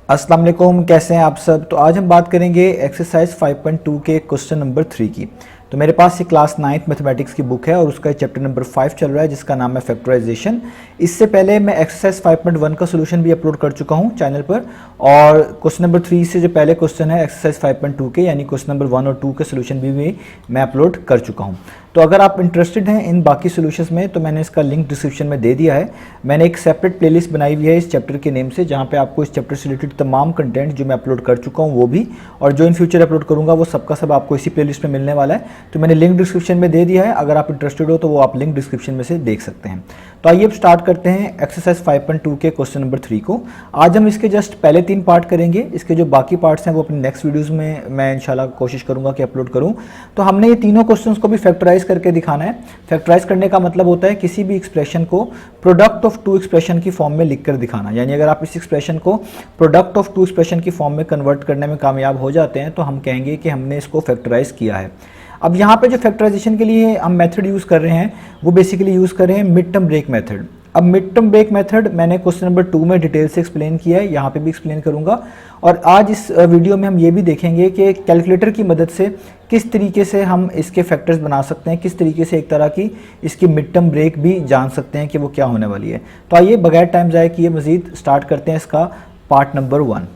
अस्सलाम वालेकुम, कैसे हैं आप सब। तो आज हम बात करेंगे एक्सरसाइज 5.2 के क्वेश्चन नंबर 3 की। तो मेरे पास ये क्लास 9th मैथमेटिक्स की बुक है और उसका चैप्टर नंबर 5 चल रहा है जिसका नाम है फैक्टराइजेशन। इससे पहले मैं एक्सरसाइज 5.1 का सोल्यूशन भी अपलोड कर चुका हूँ चैनल पर, और क्वेश्चन नंबर 3 से जो पहले क्वेश्चन है एक्सरसाइज 5.2 के यानी क्वेश्चन नंबर 1 और 2 के सोल्यूशन भी मैं अपलोड कर चुका हूँ। तो अगर आप इंटरेस्टेड हैं इन बाकी सोल्यूशंस में तो मैंने इसका लिंक डिस्क्रिप्शन में दे दिया है। मैंने एक सेपरेट प्लेलिस्ट बनाई हुई है इस चैप्टर के नेम से, जहाँ पे आपको इस चैप्टर से रिलेटेड तमाम कंटेंट जो मैं अपलोड कर चुका हूँ वो भी, और जो इन फ्यूचर अपलोड करूँगा वो सबका सब आपको इसी प्लेलिस्ट में मिलने वाला है। तो मैंने लिंक डिस्क्रिप्शन में दे दिया है, अगर आप इंटरेस्टेड हो तो वो आप लिंक डिस्क्रिप्शन में से देख सकते हैं। तो आइए अब स्टार्ट करते हैं एक्सरसाइज 5.2 के क्वेश्चन नंबर 3 को। आज हम इसके जस्ट पहले 3 पार्ट करेंगे, इसके जो बाकी पार्ट्स हैं वो अपने नेक्स्ट वीडियोस में मैं इंशाल्लाह कोशिश करूंगा कि अपलोड करूं। तो हमने ये तीनों क्वेश्चंस को भी फैक्टराइज करके दिखाना है। फैक्टराइज करने का मतलब होता है किसी भी एक्सप्रेशन को प्रोडक्ट ऑफ टू एक्सप्रेशन की फॉर्म में लिखकर दिखाना। यानी अगर आप इस एक्सप्रेशन को प्रोडक्ट ऑफ टू एक्सप्रेशन की फॉर्म में कन्वर्ट करने में कामयाब हो जाते हैं तो हम कहेंगे कि हमने इसको फैक्टराइज किया है। अब यहाँ पे जो फैक्टराइजेशन के लिए हम मेथड यूज़ कर रहे हैं वो बेसिकली यूज़ कर रहे हैं मिड टर्म ब्रेक मेथड। अब मिड टर्म ब्रेक मेथड मैंने क्वेश्चन नंबर 2 में डिटेल से एक्सप्लेन किया है, यहाँ पे भी एक्सप्लेन करूँगा। और आज इस वीडियो में हम ये भी देखेंगे कि कैलकुलेटर की मदद से किस तरीके से हम इसके फैक्टर्स बना सकते हैं, किस तरीके से एक तरह की इसकी मिड टर्म ब्रेक भी जान सकते हैं कि वो क्या होने वाली है। तो आइए बगैर टाइम ज़ाया किए मज़ीद स्टार्ट करते हैं इसका पार्ट नंबर 1।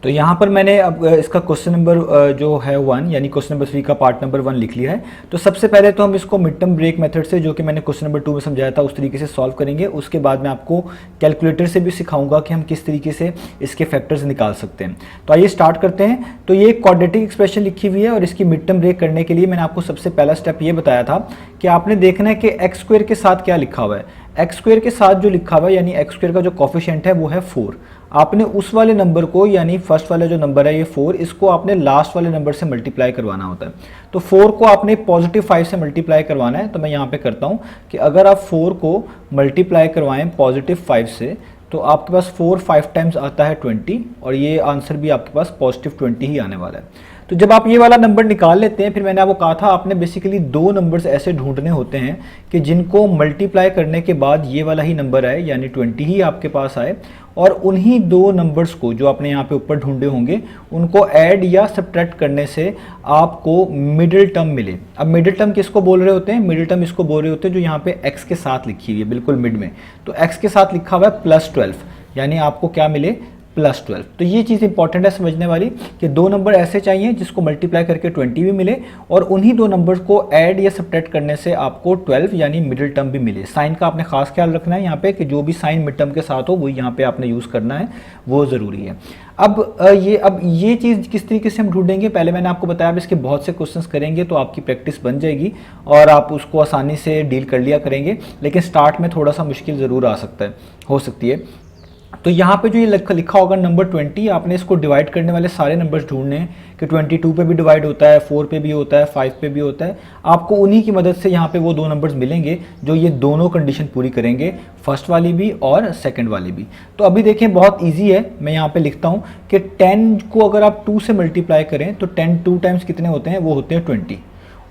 तो यहाँ पर मैंने अब इसका क्वेश्चन नंबर जो है 1 यानी क्वेश्चन नंबर 3 का पार्ट नंबर 1 लिख लिया है। तो सबसे पहले तो हम इसको मिड टर्म ब्रेक मेथड से, जो कि मैंने क्वेश्चन नंबर 2 में समझाया था, उस तरीके से सॉल्व करेंगे। उसके बाद मैं आपको कैलकुलेटर से भी सिखाऊंगा कि हम किस तरीके से इसके फैक्टर्स निकाल सकते हैं। तो आइए स्टार्ट करते हैं। तो ये क्वाड्रेटिक एक्सप्रेशन लिखी हुई है और इसकी मिड टर्म ब्रेक करने के लिए मैंने आपको सबसे पहला स्टेप ये बताया था कि आपने देखना है कि एक्स स्क्वायर के साथ क्या लिखा हुआ है। एक्स स्क्वायर के साथ जो लिखा हुआ है यानी एक्स स्क्वायर का जो कोफिशिएंट है वो है 4। आपने उस वाले नंबर को यानी फर्स्ट वाला जो नंबर है ये 4, इसको आपने लास्ट वाले नंबर से मल्टीप्लाई करवाना होता है। तो 4 को आपने पॉजिटिव 5 से मल्टीप्लाई करवाना है। तो मैं यहाँ पे करता हूँ कि अगर आप 4 को मल्टीप्लाई करवाएं पॉजिटिव 5 से तो आपके पास 4 5 टाइम्स आता है 20, और ये आंसर भी आपके पास पॉजिटिव 20 ही आने वाला है। तो जब आप ये वाला नंबर निकाल लेते हैं, फिर मैंने आपको कहा था आपने बेसिकली 2 नंबर्स ऐसे ढूंढने होते हैं कि जिनको मल्टीप्लाई करने के बाद ये वाला ही नंबर आए यानी 20 ही आपके पास आए, और उन्हीं 2 नंबर्स को जो आपने यहाँ पे ऊपर ढूंढे होंगे उनको ऐड या सब्ट्रैक्ट करने से आपको मिडिल टर्म मिले। अब मिडिल टर्म किसको बोल रहे होते हैं? मिडिल टर्म इसको बोल रहे होते हैं जो यहाँ पे x के साथ लिखी हुई है बिल्कुल मिड में। तो x के साथ लिखा हुआ है +12, यानी आपको क्या मिले? +12। तो ये चीज़ इंपॉर्टेंट है समझने वाली कि 2 नंबर ऐसे चाहिए जिसको मल्टीप्लाई करके 20 भी मिले, और उन्हीं 2 नंबर्स को ऐड या सब्ट्रैक्ट करने से आपको 12 यानी मिडिल टर्म भी मिले। साइन का आपने खास ख्याल रखना है यहाँ पे कि जो भी साइन मिड टर्म के साथ हो वही यहाँ पे आपने यूज़ करना है, वो ज़रूरी है। अब ये चीज़ किस तरीके से हम ढूंढेंगे, पहले मैंने आपको बताया अब इसके बहुत से क्वेश्चंस करेंगे तो आपकी प्रैक्टिस बन जाएगी और आप उसको आसानी से डील कर लिया करेंगे। लेकिन स्टार्ट में थोड़ा सा मुश्किल ज़रूर हो सकती है। तो यहाँ पे जो ये लिखा होगा नंबर 20, आपने इसको डिवाइड करने वाले सारे नंबर्स ढूंढने हैं कि 22 पे भी डिवाइड होता है, 4 पे भी होता है, 5 पे भी होता है। आपको उन्हीं की मदद से यहाँ पे वो 2 नंबर्स मिलेंगे जो ये दोनों कंडीशन पूरी करेंगे, फर्स्ट वाली भी और सेकंड वाली भी। तो अभी देखें बहुत ईजी है, मैं यहाँ पे लिखता हूँ कि 10 को अगर आप 2 से मल्टीप्लाई करें तो 10 2 टाइम्स कितने होते हैं? वो होते हैं 20।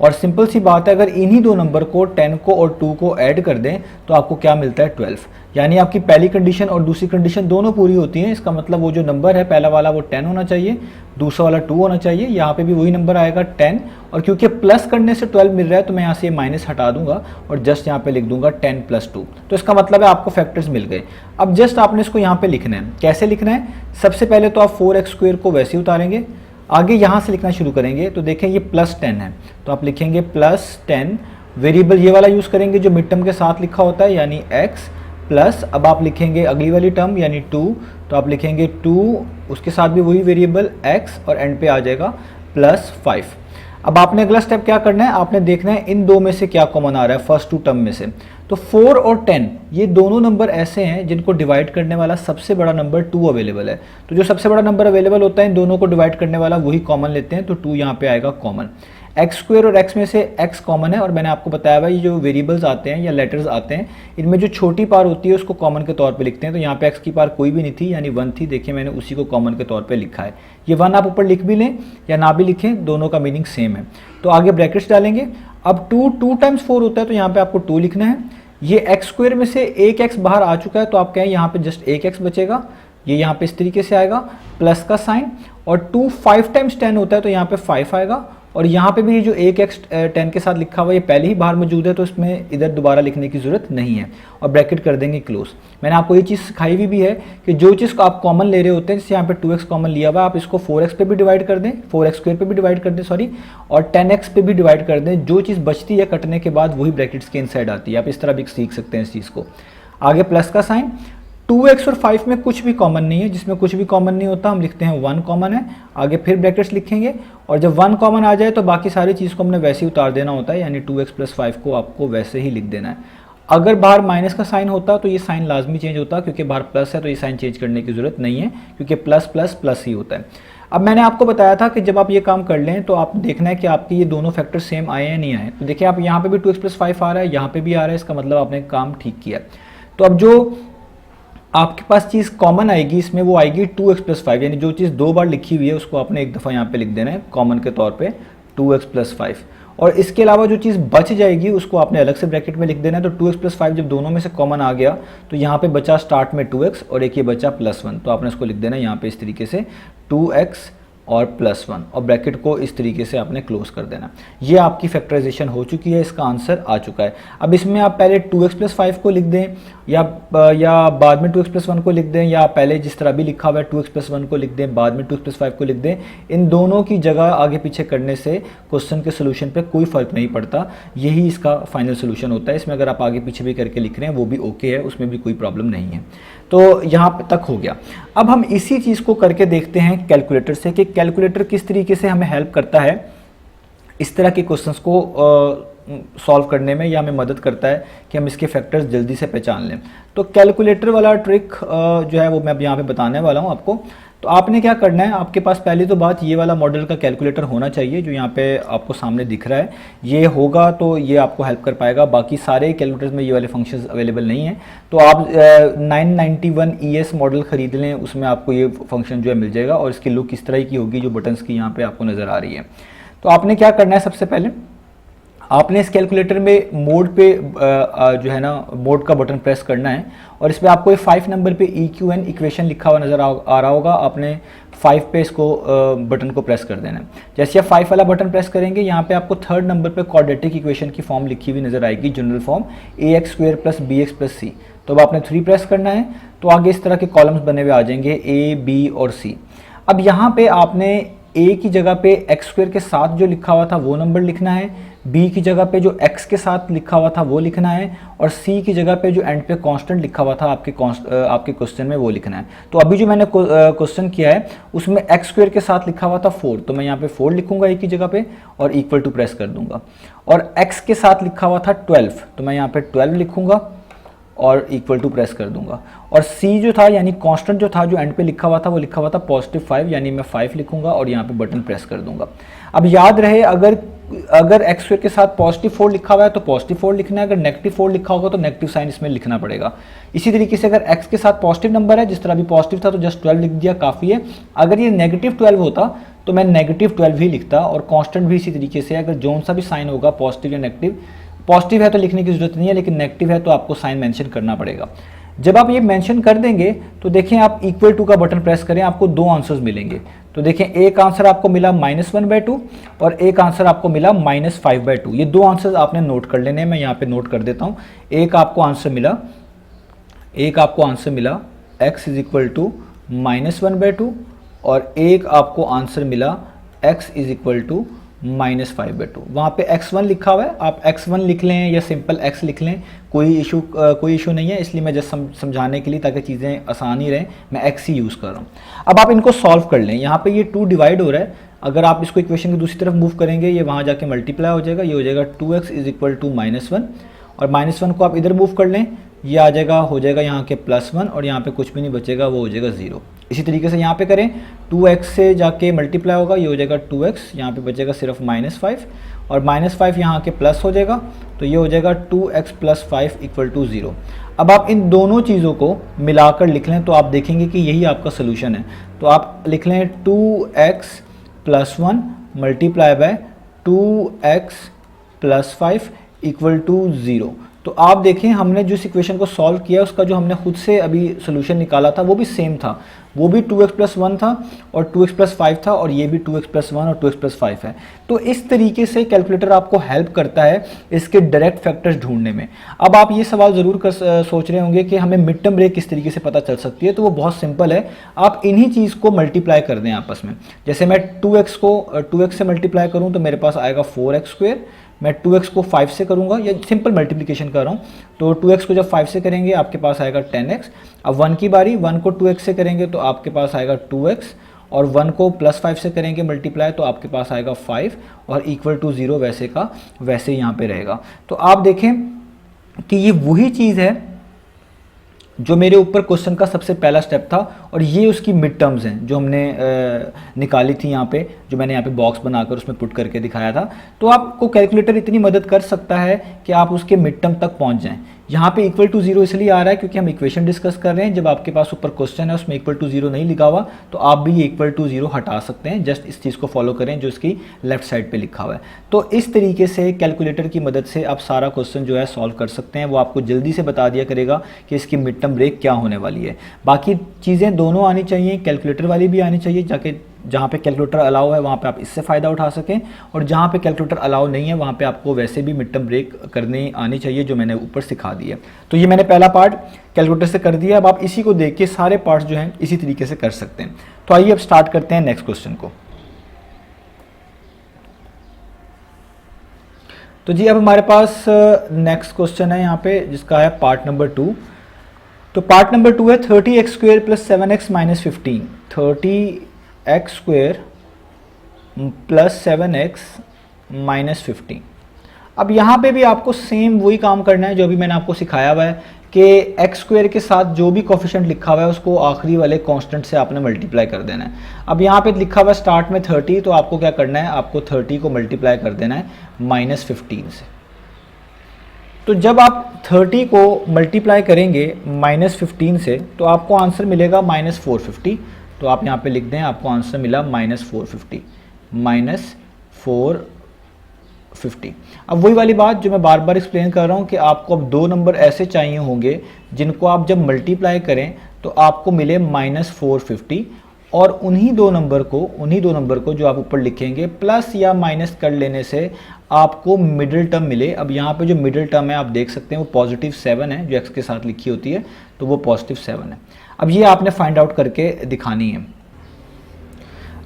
और सिंपल सी बात है, अगर इन्हीं 2 नंबर को 10 को और 2 को ऐड कर दें तो आपको क्या मिलता है? 12। यानी आपकी पहली कंडीशन और दूसरी कंडीशन दोनों पूरी होती हैं। इसका मतलब वो जो नंबर है पहला वाला वो 10 होना चाहिए, दूसरा वाला 2 होना चाहिए। यहाँ पे भी वही नंबर आएगा 10, और क्योंकि प्लस करने से 12 मिल रहा है तो मैं यहाँ से माइनस हटा दूंगा और जस्ट यहाँ पे लिख दूंगा 10 + 2। तो इसका मतलब है आपको फैक्टर्स मिल गए। अब जस्ट आपने इसको यहाँ पे लिखना है। कैसे लिखना है? सबसे पहले तो आप 4x² को वैसे ही उतारेंगे, आगे यहाँ से लिखना शुरू करेंगे। तो देखें ये +10 है तो आप लिखेंगे +10, वेरिएबल ये वाला यूज़ करेंगे जो मिड टर्म के साथ लिखा होता है यानी x, प्लस अब आप लिखेंगे अगली वाली टर्म यानी 2, तो आप लिखेंगे 2, उसके साथ भी वही वेरिएबल x, और एंड पे आ जाएगा +5। अब आपने अगला स्टेप क्या करना है? आपने देखना है इन 2 में से क्या कॉमन आ रहा है फर्स्ट 2 टर्म में से। तो 4 और 10 ये दोनों नंबर ऐसे हैं जिनको डिवाइड करने वाला सबसे बड़ा नंबर 2 अवेलेबल है। तो जो सबसे बड़ा नंबर अवेलेबल होता है इन दोनों को डिवाइड करने वाला वही कॉमन लेते हैं, तो 2 यहाँ पे आएगा कॉमन। x² और x में से x कॉमन है, और मैंने आपको बताया हुआ ये जो वेरिएबल्स आते हैं या लेटर्स आते हैं इनमें जो छोटी पार होती है उसको कॉमन के तौर पे लिखते हैं। तो यहाँ पे x की पार कोई भी नहीं थी यानी 1 थी, देखिए मैंने उसी को कॉमन के तौर पे लिखा है। ये 1 आप ऊपर लिख भी लें या ना भी लिखें, दोनों का मीनिंग सेम है। तो आगे ब्रैकेट्स डालेंगे। अब 2 टाइम्स 4 होता है तो यहाँ पे आपको 2 लिखना है। ये एक्स स्क्वायर में से एक एक्स बाहर आ चुका है, तो आप कहें यहाँ पे जस्ट एक एक्स बचेगा, ये यहाँ पे इस तरीके से आएगा, प्लस का साइन, और 2 5 टाइम्स 10 होता है तो यहाँ पे 5 आएगा, और यहाँ पे भी ये जो एक एक्स 10 के साथ लिखा हुआ ये पहले ही बाहर मौजूद है, तो इसमें इधर दोबारा लिखने की ज़रूरत नहीं है, और ब्रैकेट कर देंगे क्लोज। मैंने आपको ये चीज़ सिखाई भी है कि जो चीज़ को आप कॉमन ले रहे होते हैं, जैसे यहाँ पे 2x कॉमन लिया हुआ, आप इसको 4x पे भी डिवाइड कर दें, 4x स्क्वायर पे भी डिवाइड कर दें सॉरी, और 10x पे भी डिवाइड कर दें, जो चीज़ बचती है कटने के बाद वही ब्रैकेट्स के इनसाइड आती है। आप इस तरह भी सीख सकते हैं इस चीज़ को। आगे प्लस का साइन, 2x और 5 में कुछ भी कॉमन नहीं है, जिसमें कुछ भी कॉमन नहीं होता हम लिखते हैं 1 कॉमन है, आगे फिर ब्रैकेट्स लिखेंगे, और जब 1 कॉमन आ जाए तो बाकी सारी चीज़ को हमने वैसे ही उतार देना होता है, यानी 2x प्लस 5 को आपको वैसे ही लिख देना है। अगर बाहर माइनस का साइन होता तो ये साइन लाजमी चेंज होता, क्योंकि बाहर प्लस है तो ये साइन चेंज करने की ज़रूरत नहीं है, क्योंकि प्लस प्लस प्लस ही होता है। अब मैंने आपको बताया था कि जब आप ये काम कर लें तो आप देखना है कि आपके ये दोनों फैक्टर सेम आए या नहीं आए। तो देखिए आप यहाँ पे भी 2x प्लस 5 आ रहा है, यहाँ पे भी आ रहा है, इसका मतलब आपने काम ठीक किया। तो अब जो आपके पास चीज़ कॉमन आएगी इसमें वो आएगी 2x प्लस 5, यानी जो चीज़ 2 बार लिखी हुई है उसको आपने एक दफ़ा यहाँ पे लिख देना है कॉमन के तौर पे 2x प्लस 5, और इसके अलावा जो चीज़ बच जाएगी उसको आपने अलग से ब्रैकेट में लिख देना है। तो 2x प्लस 5 जब दोनों में से कॉमन आ गया तो यहाँ पे बचा स्टार्ट में 2x और एक ये बचा प्लस 1, तो आपने इसको लिख देना है यहाँ पे इस तरीके से 2x और प्लस 1, और ब्रैकेट को इस तरीके से आपने क्लोज कर देना। ये आपकी फैक्टराइजेशन हो चुकी है, इसका आंसर आ चुका है। अब इसमें आप पहले 2x प्लस 5 को लिख दें या बाद में 2x प्लस 1 को लिख दें, या पहले जिस तरह भी लिखा हुआ है 2x प्लस 1 को लिख दें, बाद में 2x प्लस 5 को लिख दें। इन दोनों की जगह आगे पीछे करने से क्वेश्चन के सोल्यूशन पे कोई फ़र्क नहीं पड़ता, यही इसका फाइनल सोल्यूशन होता है। इसमें अगर आप आगे पीछे भी करके लिख रहे हैं वो भी ओके है, उसमें भी कोई प्रॉब्लम नहीं है। तो यहाँ तक हो गया। अब हम इसी चीज़ को करके देखते हैं कैलकुलेटर से, कि कैलकुलेटर किस तरीके से हमें हेल्प करता है इस तरह के क्वेश्चंस को सॉल्व करने में, या हमें मदद करता है कि हम इसके फैक्टर्स जल्दी से पहचान लें। तो कैलकुलेटर वाला ट्रिक जो है वो मैं अब यहाँ पे बताने वाला हूँ आपको। तो आपने क्या करना है, आपके पास पहली तो बात ये वाला मॉडल का कैलकुलेटर होना चाहिए जो यहाँ पे आपको सामने दिख रहा है। ये होगा तो ये आपको हेल्प कर पाएगा, बाकी सारे कैलकुलेटर्स में ये वाले फंक्शंस अवेलेबल नहीं है। तो आप 991 ES मॉडल ख़रीद लें, उसमें आपको ये फंक्शन जो है मिल जाएगा, और इसकी लुक इस तरह की होगी जो बटन्स की यहाँ पर आपको नज़र आ रही है। तो आपने क्या करना है, सबसे पहले आपने इस कैलकुलेटर में मोड पे जो है ना मोड का बटन प्रेस करना है, और इस पर आपको 5 नंबर पे EQN इक्वेशन लिखा हुआ नज़र आ रहा होगा। आपने 5 पे इसको बटन को प्रेस कर देना है। जैसे आप 5 वाला बटन प्रेस करेंगे यहाँ पे आपको 3rd नंबर पे क्वाड्रेटिक इक्वेशन की फॉर्म लिखी हुई नज़र आएगी, general form ax square plus bx plus c। तो अब आपने 3 प्रेस करना है, तो आगे इस तरह के कॉलम्स बने हुए आ जाएंगे a, b और c। अब यहाँ पे आपने a की जगह पे x स्क्वायर के साथ जो लिखा हुआ था वो नंबर लिखना है, b की जगह पे जो x के साथ लिखा हुआ था वो लिखना है, और c की जगह पे जो एंड पे कांस्टेंट लिखा हुआ था आपके क्वेश्चन में वो लिखना है। तो अभी जो मैंने क्वेश्चन किया है उसमें x स्क्वायर के साथ लिखा हुआ था 4, तो मैं यहाँ पे 4 लिखूंगा a की जगह पे और इक्वल टू प्रेस कर दूंगा। और x के साथ लिखा हुआ था 12, तो मैं यहाँ पे 12 लिखूंगा और इक्वल टू प्रेस कर दूंगा। और c जो था यानी कांस्टेंट जो था जो एंड पे लिखा हुआ था वो लिखा हुआ था +5, यानी मैं 5 लिखूंगा और यहाँ पे बटन प्रेस कर दूंगा। अब याद रहे अगर x स्क्वायर के साथ +4 लिखा हुआ है तो +4 लिखना है, अगर -4 लिखा होगा तो नेगेटिव साइन इसमें लिखना पड़ेगा। इसी तरीके से अगर x के साथ पॉजिटिव नंबर है, जिस तरह अभी पॉजिटिव था तो जस्ट 12 लिख दिया, काफ़ी है। अगर ये -12 होता तो मैं -12 ही लिखता, और कांस्टेंट भी इसी तरीके से अगर जोन सा भी साइन होगा पॉजिटिव या नेगेटिव, पॉजिटिव है तो लिखने की जरूरत नहीं है, लेकिन नेगेटिव है तो आपको साइन मेंशन करना पड़ेगा। जब आप ये मेंशन कर देंगे तो देखें आप इक्वल टू का बटन प्रेस करें, आपको 2 आंसर्स मिलेंगे। तो देखें एक आंसर आपको मिला -1/2 और एक आंसर आपको मिला -5/2। ये 2 आंसर्स आपने नोट कर लेने हैं, मैं यहाँ पे नोट कर देता हूँ। एक आपको आंसर मिला x इज इक्वल टू -1/2 और एक आपको आंसर मिला x इज इक्वल टू -5/2। वहाँ पे x1 लिखा हुआ है, आप x1 लिख लें या सिंपल x लिख लें, कोई इशू नहीं है। इसलिए मैं जस्ट समझाने के लिए, ताकि चीज़ें आसान ही रहें, मैं x ही यूज़ कर रहा हूँ। अब आप इनको सॉल्व कर लें। यहाँ पे ये 2 डिवाइड हो रहा है, अगर आप इसको इक्वेशन की दूसरी तरफ मूव करेंगे ये वहाँ जाके मल्टीप्लाई हो जाएगा, ये हो जाएगा 2x इज इक्वल टू -1, और -1 को आप इधर मूव कर लें, ये आ जाएगा, हो जाएगा यहाँ के +1, और यहाँ पे कुछ भी नहीं बचेगा, वो हो जाएगा 0। इसी तरीके से यहाँ पे करें, 2x से जाके मल्टीप्लाई होगा, ये हो जाएगा 2x, यहाँ पे बचेगा सिर्फ -5, और -5 यहाँ के प्लस हो जाएगा, तो ये हो जाएगा 2x + 5 इक्वल टू 0। अब आप इन दोनों चीज़ों को मिलाकर लिख लें तो आप देखेंगे कि यही आपका सोल्यूशन है। तो आप लिख लें 2x + 1 multiply by 2x + 5 equal to 0। तो आप देखें हमने जो इस इक्वेशन को सॉल्व किया उसका जो हमने खुद से अभी सोल्यूशन निकाला था वो भी सेम था, वो भी 2x+1 था और 2x+5 था, और ये भी 2x+1 और 2x+5 है। तो इस तरीके से कैलकुलेटर आपको हेल्प करता है इसके डायरेक्ट फैक्टर्स ढूंढने में। अब आप ये सवाल ज़रूर सोच रहे होंगे कि हमें मिड टर्म ब्रेक किस तरीके से पता चल सकती है, तो वो बहुत सिंपल है। आप इन्हीं चीज़ को मल्टीप्लाई कर दें आपस में। जैसे मैं 2x को 2x से मल्टीप्लाई करूँ तो मेरे पास आएगा 4x², मैं 2x को 5 से करूंगा, या सिंपल मल्टीप्लिकेशन कर रहा हूँ, तो 2x को जब 5 से करेंगे आपके पास आएगा 10x। अब 1 की बारी, 1 को 2x से करेंगे तो आपके पास आएगा 2x, और 1 को +5 से करेंगे मल्टीप्लाई तो आपके पास आएगा 5, और इक्वल टू 0 वैसे का वैसे यहाँ पे रहेगा। तो आप देखें कि ये वही चीज़ है जो मेरे ऊपर क्वेश्चन का सबसे पहला स्टेप था, और ये उसकी मिड टर्म्स हैं जो हमने निकाली थी यहाँ पे, जो मैंने यहाँ पे बॉक्स बनाकर उसमें पुट करके दिखाया था। तो आपको कैलकुलेटर इतनी मदद कर सकता है कि आप उसके मिड टर्म तक पहुँच जाएँ। यहाँ पे इक्वल टू 0 इसलिए आ रहा है क्योंकि हम इक्वेशन डिस्कस कर रहे हैं। जब आपके पास ऊपर क्वेश्चन है उसमें इक्वल टू 0 नहीं लिखा हुआ तो आप भी ये इक्वल टू 0 हटा सकते हैं। जस्ट इस चीज़ को फॉलो करें जो इसकी लेफ्ट साइड पे लिखा हुआ है। तो इस तरीके से कैलकुलेटर की मदद से आप सारा क्वेश्चन जो है सॉल्व कर सकते हैं। वो आपको जल्दी से बता दिया करेगा कि इसकी मिड टर्म ब्रेक क्या होने वाली है। बाकी चीज़ें दोनों आनी चाहिए, कैलकुलेटर वाली भी आनी चाहिए, जाके जहाँ पे कैलकुलेटर अलाउ है वहाँ पे आप इससे फ़ायदा उठा सकें, और जहाँ पे कैलकुलेटर अलाउ नहीं है वहाँ पे आपको वैसे भी मिड टर्म ब्रेक करनी आनी चाहिए, जो मैंने ऊपर सिखा दी है। तो ये मैंने पहला पार्ट कैलकुलेटर से कर दिया। अब आप इसी को देख के सारे पार्ट्स जो हैं इसी तरीके से कर सकते हैं। तो आइए अब स्टार्ट करते हैं नेक्स्ट क्वेश्चन को। तो जी अब हमारे पास नेक्स्ट क्वेश्चन है यहाँ पे, जिसका है पार्ट नंबर 2। तो पार्ट नंबर 2 है 30x² + 7x - 15। 30x² + 7x - 15। अब यहाँ पे भी आपको सेम वही काम करना है जो अभी मैंने आपको सिखाया हुआ है कि x² के साथ जो भी कोफिशिएंट लिखा हुआ है उसको आखिरी वाले कांस्टेंट से आपने मल्टीप्लाई कर देना है। अब यहाँ पे लिखा हुआ है स्टार्ट में 30, तो आपको क्या करना है, आपको 30 को मल्टीप्लाई कर देना है -15 से। तो जब आप 30 को मल्टीप्लाई करेंगे -15 से तो आपको आंसर मिलेगा -450। तो आप यहाँ पे लिख दें, आपको आंसर मिला -450, -450। अब वही वाली बात जो मैं बार बार एक्सप्लेन कर रहा हूँ कि आपको अब दो नंबर ऐसे चाहिए होंगे जिनको आप जब मल्टीप्लाई करें तो आपको मिले -450, और उन्हीं दो नंबर को जो आप ऊपर लिखेंगे प्लस या माइनस कर लेने से आपको मिडिल टर्म मिले। अब यहाँ पे जो मिडिल टर्म है आप देख सकते हैं वो +7 है, जो x के साथ लिखी होती है, तो वो +7 है। अब ये आपने फाइंड आउट करके दिखानी है।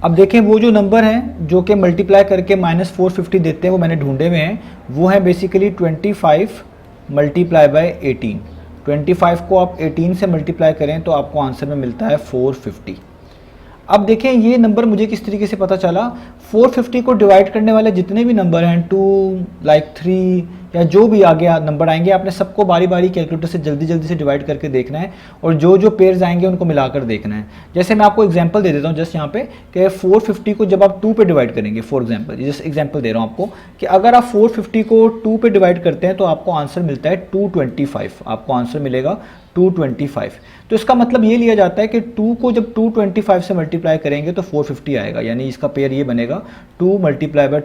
अब देखें वो जो नंबर हैं जो कि मल्टीप्लाई करके -450 देते हैं वो मैंने ढूंढे हुए हैं, वो है बेसिकली 25 × 18। 25 को आप 18 से मल्टीप्लाई करें तो आपको आंसर में मिलता है 450। अब देखें ये नंबर मुझे किस तरीके से पता चला, 450 को डिवाइड करने वाले जितने भी नंबर हैं 2, 3 या जो भी आगे नंबर आएंगे आपने सबको बारी बारी कैलकुलेटर से जल्दी जल्दी से डिवाइड करके देखना है, और जो जो पेयर्स आएंगे उनको मिलाकर देखना है। जैसे मैं आपको एग्जांपल दे देता हूँ जस्ट यहाँ पे कि 450 को जब आप 2 पे डिवाइड करेंगे, फॉर एग्जांपल जस्ट एग्जांपल दे रहा हूँ आपको कि अगर आप 450 को 2 पे डिवाइड करते हैं तो आपको आंसर मिलता है 225, आपको आंसर मिलेगा 225। तो इसका मतलब ये लिया जाता है कि 2 को जब 225 से मल्टीप्लाई करेंगे तो 450 आएगा, यानी इसका पेयर ये बनेगा 2 ×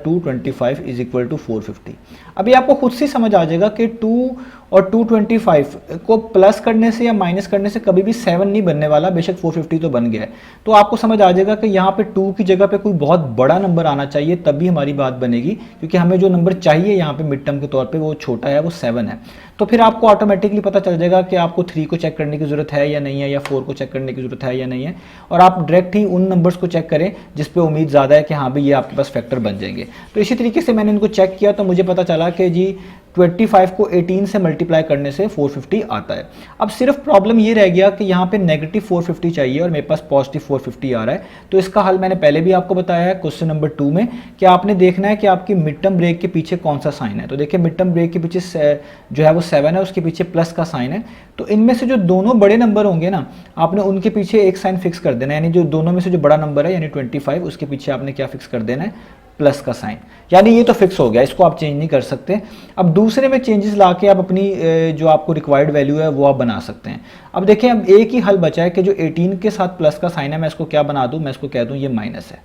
225 = 450। अभी आपको खुद से समझ आ जाएगा कि 2 और 225 को प्लस करने से या माइनस करने से कभी भी 7 नहीं बनने वाला, बेशक 450 तो बन गया है। तो आपको समझ आ जाएगा कि यहाँ पे 2 की जगह पे कोई बहुत बड़ा नंबर आना चाहिए, तभी हमारी बात बनेगी, क्योंकि हमें जो नंबर चाहिए यहाँ पे मिड टर्म के तौर पे वो छोटा है, वो 7 है। तो फिर आपको ऑटोमेटिकली पता चल जाएगा कि आपको 3 को चेक करने की जरूरत है या नहीं है, या 4 को चेक करने की जरूरत है या नहीं है, और आप डायरेक्ट ही उन नंबर्स को चेक करें जिस पे उम्मीद ज़्यादा है कि हाँ भाई ये आपके पास फैक्टर बन जाएंगे। तो इसी तरीके से मैंने इनको चेक किया तो मुझे पता चला कि जी 25 को 18 से मल्टीप्लाई करने से 450 आता है। अब सिर्फ प्रॉब्लम ये रह गया कि यहाँ पे -450 चाहिए और मेरे पास +450 आ रहा है। तो इसका हल मैंने पहले भी आपको बताया है क्वेश्चन नंबर 2 में कि आपने देखना है कि आपकी मिड टर्म ब्रेक के पीछे कौन सा साइन है। तो देखिए मिड टर्म ब्रेक के पीछे जो है वो 7 है, उसके पीछे प्लस का साइन है। तो इनमें से जो दोनों बड़े नंबर होंगे ना, आपने उनके पीछे एक साइन फिक्स कर देना है, यानी जो दोनों में से जो बड़ा नंबर है यानी 25 उसके पीछे आपने क्या फिक्स कर देना है, प्लस का साइन, यानी ये तो फिक्स हो गया, इसको आप चेंज नहीं कर सकते। अब दूसरे में चेंजेस लाके आप अपनी जो आपको रिक्वायर्ड वैल्यू है वो आप बना सकते हैं। अब देखें अब एक ही हल बचा है कि जो 18 के साथ प्लस का साइन है मैं इसको क्या बना दूं, मैं इसको कह दूं ये माइनस है।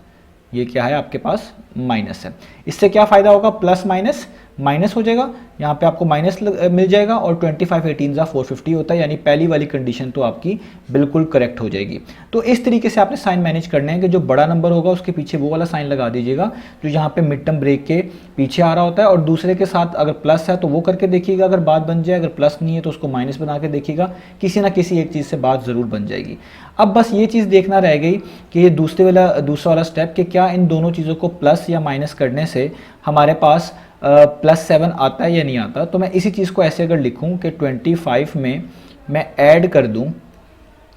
ये क्या है आपके पास, माइनस है। इससे क्या फ़ायदा होगा, प्लस माइनस माइनस हो जाएगा, यहाँ पे आपको माइनस मिल जाएगा और 25 18 ज़ा 450 होता है, यानी पहली वाली कंडीशन तो आपकी बिल्कुल करेक्ट हो जाएगी। तो इस तरीके से आपने साइन मैनेज करने हैं कि जो बड़ा नंबर होगा उसके पीछे वो वाला साइन लगा दीजिएगा जो यहाँ पे मिड टर्म ब्रेक के पीछे आ रहा होता है, और दूसरे के साथ अगर प्लस है तो वो करके देखिएगा, अगर बात बन जाए, अगर प्लस नहीं है तो उसको माइनस बना के देखिएगा, किसी ना किसी एक चीज़ से बात ज़रूर बन जाएगी। अब बस ये चीज़ देखना रह गई कि ये दूसरा वाला स्टेप कि क्या इन दोनों चीज़ों को प्लस या माइनस करने से हमारे पास +7 आता है या नहीं आता। तो मैं इसी चीज़ को ऐसे अगर लिखूं कि 25 में मैं ऐड कर दूं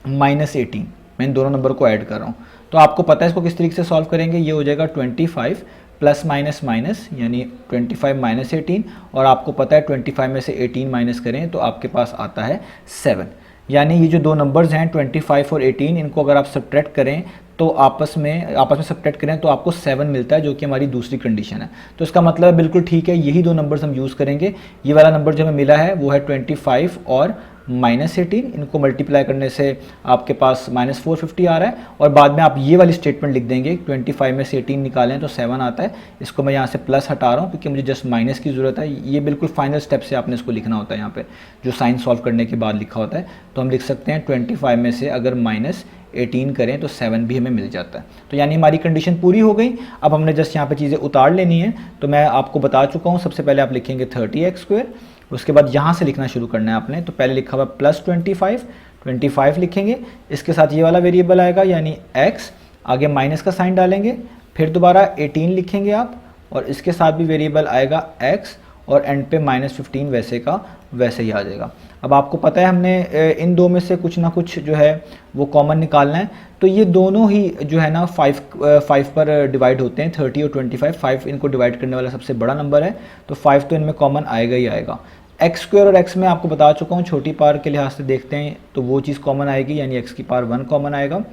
-18, मैं इन दोनों नंबर को ऐड कर रहा हूं, तो आपको पता है इसको किस तरीके से सॉल्व करेंगे। ये हो जाएगा 25 प्लस माइनस माइनस यानी 25 माइनस 18, और आपको पता है 25 में से 18 माइनस करें तो आपके पास आता है 7। यानी ये जो दो नंबर्स हैं 25 और 18, इनको अगर आप सब्ट्रैक्ट करें तो आपस में सब्ट्रैक्ट करें तो आपको 7 मिलता है, जो कि हमारी दूसरी कंडीशन है। तो इसका मतलब बिल्कुल ठीक है, यही दो नंबर्स हम यूज़ करेंगे। ये वाला नंबर जो हमें मिला है वो है 25 और -18, इनको मल्टीप्लाई करने से आपके पास -450 आ रहा है, और बाद में आप ये वाली स्टेटमेंट लिख देंगे 25 में से 18 निकालें तो 7 आता है। इसको मैं यहाँ से प्लस हटा रहा हूँ क्योंकि मुझे जस्ट माइनस की ज़रूरत है। ये बिल्कुल फाइनल स्टेप से आपने इसको लिखना होता है, यहाँ पे जो साइन सॉल्व करने के बाद लिखा होता है। तो हम लिख सकते हैं 25 में से अगर -18 करें तो 7 भी हमें मिल जाता है। तो यानी हमारी कंडीशन पूरी हो गई। अब हमने जस्ट यहाँ पे चीज़ें उतार लेनी है। तो मैं आपको बता चुका हूँ, सबसे पहले आप लिखेंगे 30x², उसके बाद यहाँ से लिखना शुरू करना है आपने। तो पहले लिखा हुआ +25 लिखेंगे, इसके साथ ये वाला वेरिएबल आएगा यानी x, आगे माइनस का साइन डालेंगे, फिर दोबारा 18 लिखेंगे आप, और इसके साथ भी वेरिएबल आएगा x, और एंड पे -15 वैसे का वैसे ही आ जाएगा। अब आपको पता है हमने इन दो में से कुछ ना कुछ जो है वो कॉमन निकालना है। तो ये दोनों ही जो है ना 5 पर डिवाइड होते हैं, 30 और 25। 5 इनको डिवाइड करने वाला सबसे बड़ा नंबर है, तो 5 तो इनमें कॉमन आएगा ही आएगा। x² और x में आपको बता चुका हूँ, छोटी पावर के लिहाज से देखते हैं तो वो चीज़ कॉमन आएगी, यानी x की पावर 1 कॉमन आएगा।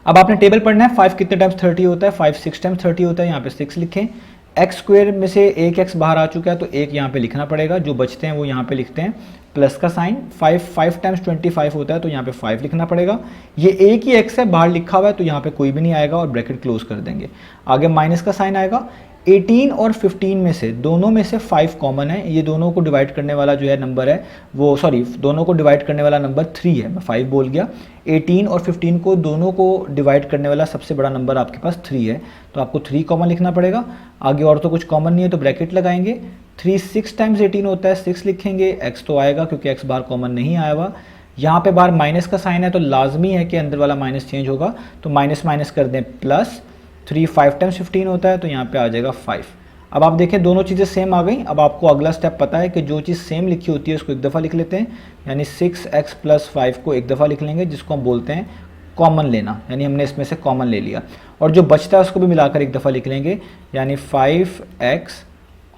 अब आपने टेबल पढ़ना है, 5 कितने टाइम्स 30 होता है, 5 6 टाइम्स 30 होता है, यहाँ पे 6 लिखें। x² में से एक x बाहर आ चुका है तो एक यहाँ पे लिखना पड़ेगा, जो बचते हैं वो यहाँ पे लिखते हैं प्लस का साइन। 5 टाइम्स 25 होता है तो यहाँ पे 5 लिखना पड़ेगा। ये एक ही x है, बाहर लिखा हुआ है तो यहाँ पे कोई भी नहीं आएगा और ब्रैकेट क्लोज कर देंगे। आगे माइनस का साइन आएगा। 18 और 15 में से दोनों में से 5 कॉमन है, ये दोनों को डिवाइड करने वाला जो है नंबर है वो दोनों को डिवाइड करने वाला नंबर 3 है, मैं 5 बोल गया। 18 और 15 को दोनों को डिवाइड करने वाला सबसे बड़ा नंबर आपके पास 3 है, तो आपको 3 कॉमन लिखना पड़ेगा। आगे और तो कुछ कॉमन नहीं है तो ब्रैकेट लगाएंगे। 3 6 टाइम्स 18 होता है, 6 लिखेंगे। x तो आएगा क्योंकि x बाहर कॉमन नहीं आया हुआ। यहाँ पे बाहर माइनस का साइन है तो लाजमी है कि अंदर वाला माइनस चेंज होगा, तो माइनस माइनस कर दें प्लस। 3 5 टाइम्स 15 होता है तो यहाँ पे आ जाएगा 5। अब आप देखें दोनों चीज़ें सेम आ गई। अब आपको अगला स्टेप पता है कि जो चीज़ सेम लिखी होती है उसको एक दफ़ा लिख लेते हैं, यानी 6x + 5 को एक दफ़ा लिख लेंगे, जिसको हम बोलते हैं कॉमन लेना, यानी हमने इसमें से कॉमन ले लिया। और जो बचता है उसको भी मिलाकर एक दफ़ा लिख लेंगे, यानी 5x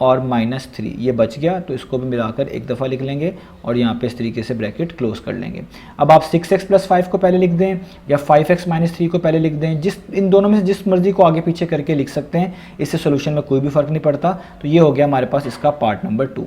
और -3 ये बच गया तो इसको भी मिलाकर एक दफ़ा लिख लेंगे और यहाँ पे इस तरीके से ब्रैकेट क्लोज कर लेंगे। अब आप 6x + 5 को पहले लिख दें या 5x - 3 को पहले लिख दें, इन दोनों में से जिस मर्जी को आगे पीछे करके लिख सकते हैं, इससे सोल्यूशन में कोई भी फ़र्क नहीं पड़ता। तो ये हो गया हमारे पास इसका पार्ट नंबर 2।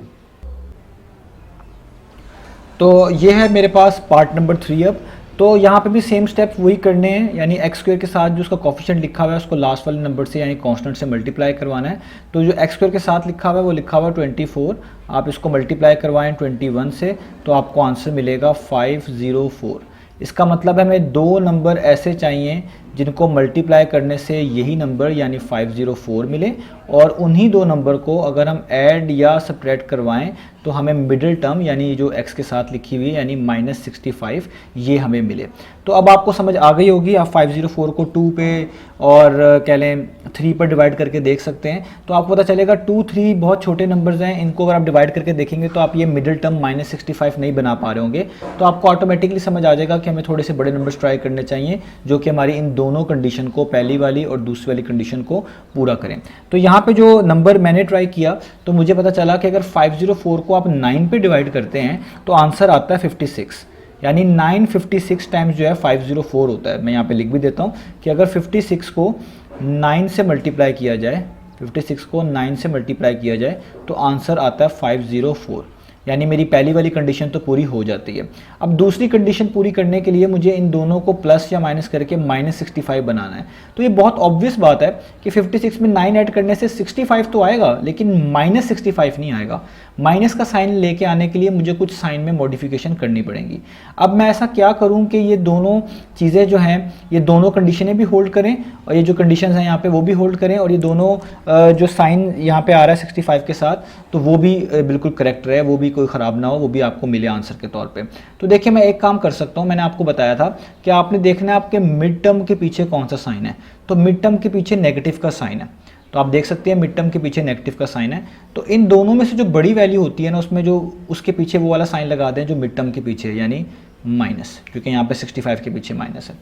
तो ये है मेरे पास पार्ट नंबर 3। अब तो यहाँ पे भी सेम स्टेप वही करने हैं, यानी x² के साथ जो उसका कोफिशिएंट लिखा हुआ है उसको लास्ट वाले नंबर से यानी कांस्टेंट से मल्टीप्लाई करवाना है। तो जो x² के साथ लिखा हुआ है वो लिखा हुआ है 24, आप इसको मल्टीप्लाई करवाएं 21 से तो आपको आंसर मिलेगा 504। इसका मतलब हमें दो नंबर ऐसे चाहिए जिनको मल्टीप्लाई करने से यही नंबर यानी 504 मिले, और उन्हीं दो नंबर को अगर हम ऐड या सब्ट्रैक्ट करवाएं तो हमें मिडिल टर्म यानी जो x के साथ लिखी हुई यानी -65 ये हमें मिले। तो अब आपको समझ आ गई होगी, आप 504 को 2 पे और कह लें 3 पर डिवाइड करके देख सकते हैं, तो आपको पता चलेगा 2 3 बहुत छोटे नंबर्स हैं, इनको अगर आप डिवाइड करके देखेंगे तो आप ये मिडिल टर्म -65 नहीं बना पा रहे होंगे। तो आपको ऑटोमेटिकली समझ आ जाएगा कि हमें थोड़े से बड़े नंबर्स ट्राई करने चाहिए जो कि हमारी इन दोनों कंडीशन को, पहली वाली और दूसरी वाली कंडीशन को पूरा करें। तो यहाँ पे जो नंबर मैंने ट्राई किया तो मुझे पता चला कि अगर 504 को आप 9 पे डिवाइड करते हैं तो आंसर आता है 56, यानी 956 टाइम्स जो है 504 होता है। मैं यहाँ पे लिख भी देता हूँ कि अगर 56 को 9 से मल्टीप्लाई किया जाए, 56 को 9 से मल्टीप्लाई किया जाए तो आंसर आता है 504। यानी मेरी पहली वाली कंडीशन तो पूरी हो जाती है। अब दूसरी कंडीशन पूरी करने के लिए मुझे इन दोनों को प्लस या माइनस करके -65 बनाना है। तो ये बहुत ऑब्वियस बात है कि 56 में 9 ऐड करने से 65 तो आएगा, लेकिन -65 नहीं आएगा। माइनस का साइन लेके आने के लिए मुझे कुछ साइन में मॉडिफिकेशन करनी पड़ेगी। अब मैं ऐसा क्या करूं कि ये दोनों चीज़ें जो हैं, ये दोनों कंडीशनें भी होल्ड करें और ये जो कंडीशंस हैं यहाँ पे वो भी होल्ड करें, और ये दोनों जो साइन यहाँ पे आ रहा है 65 के साथ, तो वो भी बिल्कुल करेक्ट रहे, वो भी कोई ख़राब ना हो, वो भी आपको मिले आंसर के तौर पे। तो देखिए मैं एक काम कर सकता हूँ, मैंने आपको बताया था कि आपने देखना है आपके मिड टर्म के पीछे कौन सा साइन है। तो मिड टर्म के पीछे नेगेटिव का साइन है, तो आप देख सकते हैं मिड टर्म के पीछे नेगेटिव का साइन है। तो इन दोनों में से जो बड़ी वैल्यू होती है ना, उसमें जो उसके पीछे वो वाला साइन लगा दें जो मिड टर्म के पीछे है, यानी माइनस, क्योंकि यहाँ पे 65 के पीछे माइनस है।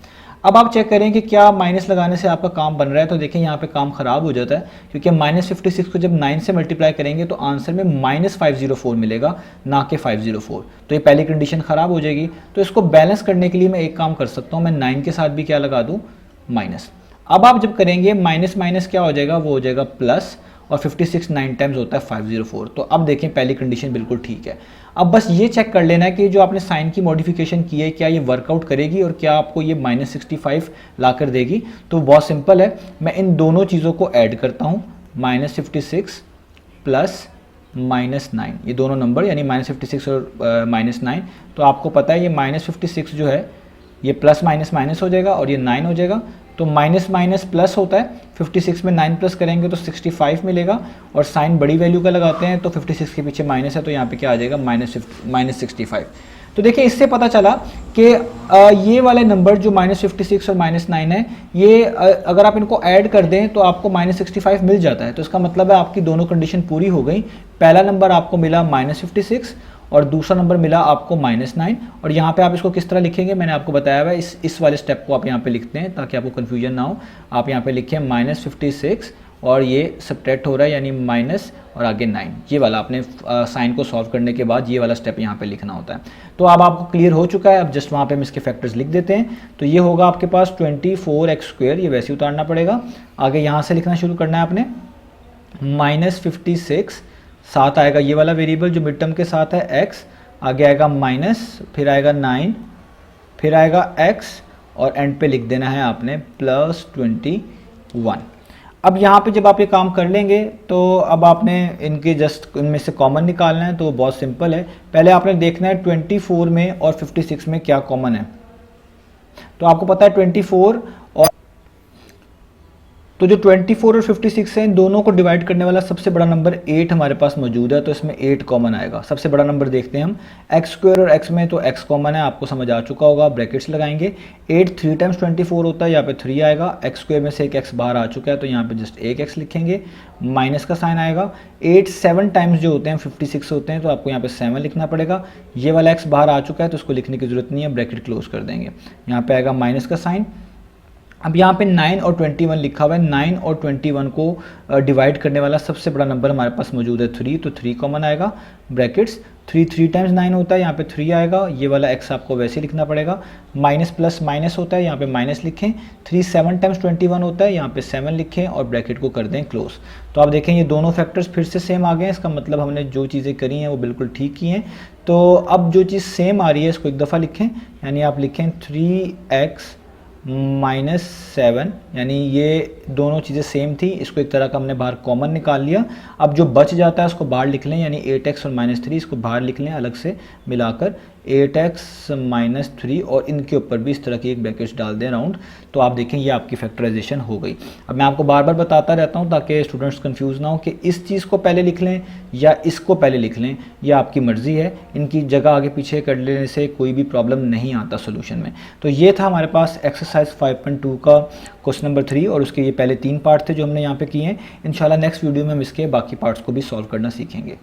अब आप चेक करें कि क्या माइनस लगाने से आपका काम बन रहा है। तो देखें यहाँ पे काम खराब हो जाता है, क्योंकि -56 को जब 9 से मल्टीप्लाई करेंगे तो आंसर में -504 मिलेगा, ना कि 504। तो ये पहली कंडीशन खराब हो जाएगी। तो इसको बैलेंस करने के लिए मैं एक काम कर सकता हूँ, मैं 9 के साथ भी क्या लगा दूँ, माइनस। अब आप जब करेंगे माइनस माइनस क्या हो जाएगा, वो हो जाएगा प्लस, और 56 9 टाइम्स होता है 504। तो अब देखें पहली कंडीशन बिल्कुल ठीक है। अब बस ये चेक कर लेना है कि जो आपने साइन की मॉडिफिकेशन की है क्या ये वर्कआउट करेगी और क्या आपको ये -65 ला कर देगी। तो बहुत सिंपल है, मैं इन दोनों चीज़ों को ऐड करता हूँ, -56 प्लस -9, ये दोनों नंबर यानी -56 और -9। तो आपको पता है ये -56 जो है ये प्लस माइनस माइनस हो जाएगा और ये 9 हो जाएगा। तो माइनस माइनस प्लस होता है, 56 में 9 प्लस करेंगे तो 65 मिलेगा, और साइन बड़ी वैल्यू का लगाते हैं तो 56 के पीछे माइनस है, तो यहाँ पे क्या आ जाएगा, -65। तो देखिए इससे पता चला कि ये वाले नंबर जो -56 और -9 है, ये अगर आप इनको ऐड कर दें तो आपको -65 मिल जाता है। तो इसका मतलब है आपकी दोनों कंडीशन पूरी हो गई। पहला नंबर आपको मिला -56 और दूसरा नंबर मिला आपको -9। और यहाँ पे आप इसको किस तरह लिखेंगे मैंने आपको बताया हुआ है, इस वाले स्टेप को आप यहाँ पे लिखते हैं ताकि आपको कन्फ्यूजन ना हो। आप यहाँ पे लिखें -56 और ये सब्ट्रैक्ट हो रहा है यानी माइनस और आगे 9। ये वाला आपने साइन को सॉल्व करने के बाद ये वाला स्टेप यहाँ पे लिखना होता है। तो अब आपको क्लियर हो चुका है। अब जस्ट वहाँ पे हम इसके फैक्टर्स लिख देते हैं। तो ये होगा आपके पास 24x², ये वैसे ही उतारना पड़ेगा। आगे यहाँ से लिखना शुरू करना है आपने, -56 साथ आएगा ये वाला वेरिएबल जो मिड टर्म के साथ है x, आगे आएगा माइनस, फिर आएगा 9, फिर आएगा x, और एंड पे लिख देना है आपने +21। अब यहाँ पे जब आप ये काम कर लेंगे तो अब आपने इनके जस्ट इनमें से कॉमन निकालना है। तो बहुत सिंपल है, पहले आपने देखना है 24 में और 56 में क्या कॉमन है। तो आपको पता है 24 और तो जो 24 और 56 है, इन दोनों को डिवाइड करने वाला सबसे बड़ा नंबर 8 हमारे पास मौजूद है, तो इसमें 8 कॉमन आएगा। सबसे बड़ा नंबर देखते हैं हम, x² और x में तो x कॉमन है, आपको समझ आ चुका होगा, ब्रैकेट्स लगाएंगे। 8 3 टाइम्स 24 होता है, यहाँ पे 3 आएगा। x² में से एक x बाहर आ चुका है तो यहाँ पे जस्ट एक x लिखेंगे, माइनस का साइन आएगा। 8 7 टाइम्स जो होते हैं 56 होते हैं, तो आपको यहाँ पे 7 लिखना पड़ेगा। ये वाला x बाहर आ चुका है तो उसको लिखने की जरूरत नहीं है, ब्रैकेट क्लोज कर देंगे। यहाँ पे आएगा माइनस का साइन। अब यहाँ पे 9 और 21 लिखा हुआ है, 9 और 21 को डिवाइड करने वाला सबसे बड़ा नंबर हमारे पास मौजूद है 3, तो 3 कॉमन आएगा। ब्रैकेट्स 3 3 टाइम्स 9 होता है, यहाँ पे 3 आएगा। ये वाला x आपको वैसे लिखना पड़ेगा। माइनस प्लस माइनस होता है, यहाँ पे माइनस लिखें। 3 7 टाइम्स 21 होता है, यहाँ पे 7 लिखें और ब्रैकेट को कर दें क्लोज। तो आप देखें ये दोनों फैक्टर्स फिर से सेम आ गए हैं, इसका मतलब हमने जो चीज़ें करी हैं वो बिल्कुल ठीक की हैं। तो अब जो चीज़ सेम आ रही है इसको एक दफ़ा लिखें, यानी आप लिखें 3x -7, यानी ये दोनों चीज़ें सेम थी, इसको एक तरह का हमने बाहर कॉमन निकाल लिया। अब जो बच जाता है उसको बाहर लिख लें, यानी 8x और -3 इसको बाहर लिख लें अलग से मिलाकर, 8x -3, और इनके ऊपर भी इस तरह की एक ब्रैकेट्स डाल दें राउंड। तो आप देखें ये आपकी फैक्टराइजेशन हो गई। अब मैं आपको बार बार बताता रहता हूँ ताकि स्टूडेंट्स कंफ्यूज ना हो कि इस चीज़ को पहले लिख लें या इसको पहले लिख लें, यह आपकी मर्ज़ी है। इनकी जगह आगे पीछे कर लेने से कोई भी प्रॉब्लम नहीं आता सोल्यूशन में। तो ये था हमारे पास एक्सरसाइज 5.2 का क्वेश्चन नंबर 3, और उसके ये पहले 3 पार्ट थे जो हमने यहाँ पे किए हैं। इंशाल्लाह नेक्स्ट वीडियो में हम इसके बाकी पार्ट्स को भी सॉल्व करना सीखेंगे।